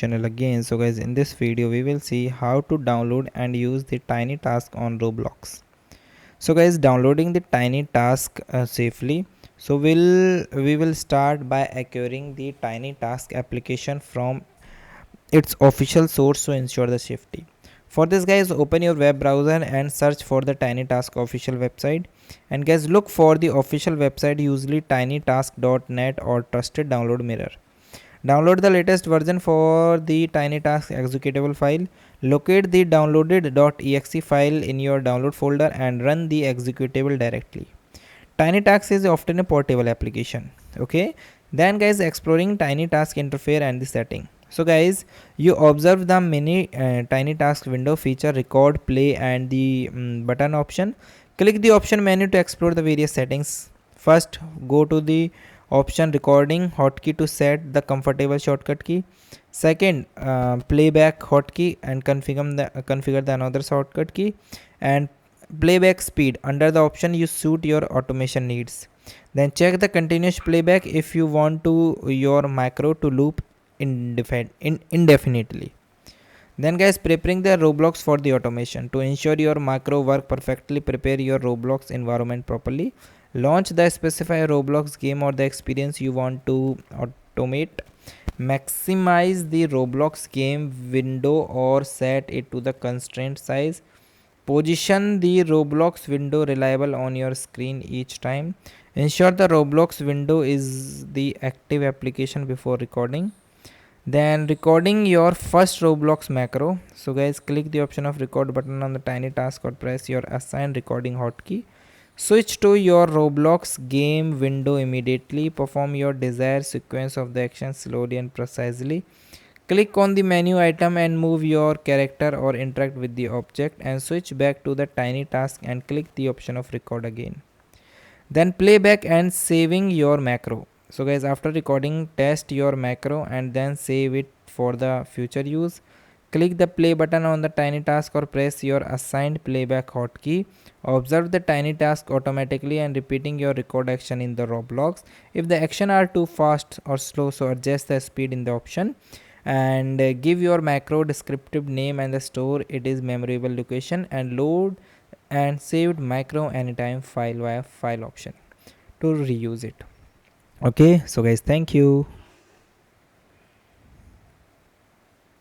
Channel again. So guys, in this video we will see how to download and use the TinyTask on Roblox. So guys, downloading the TinyTask safely. So we will start by acquiring the TinyTask application from its official source to ensure the safety. For this guys, open your web browser and search for the TinyTask official website. And guys, look for the official website, usually tinytask.net or trusted download mirror. Download the latest version for the TinyTask executable file. Locate the downloaded.exe file in your download folder and run the executable directly. TinyTask is often a portable application. Okay. Then guys, exploring TinyTask interface and the setting. So guys, you observe the mini TinyTask window feature record, play and the button option. Click the option menu to explore the various settings. First, go to the option recording hotkey to set the comfortable shortcut key. Second, playback hotkey and configure the another shortcut key. And playback speed, under the option you suit your automation needs. Then check the continuous playback if you want to your macro to loop indefinitely. Then guys, preparing the Roblox for the automation. To ensure your macro work perfectly, prepare your Roblox environment properly. Launch the specified Roblox game or the experience you want to automate. Maximize the Roblox game window or set it to the constraint size. Position the Roblox window reliable on your screen each time. Ensure the Roblox window is the active application before recording. Then recording your first Roblox macro. So guys, click the option of record button on the TinyTask or press your assigned recording hotkey. Switch to your Roblox game window immediately. Perform your desired sequence of the action slowly and precisely. Click on the menu item and move your character or interact with the object and switch back to the TinyTask and click the option of record again. Then playback and saving your macro. So guys, after recording, test your macro and then save it for the future use. Click the play button on the TinyTask or press your assigned playback hotkey. Observe the TinyTask automatically and repeating your record action in the Roblox. If the action are too fast or slow, so adjust the speed in the option and give your macro descriptive name and the store it is memorable location and load and saved macro anytime file via file option to reuse it. Okay, so guys, thank you.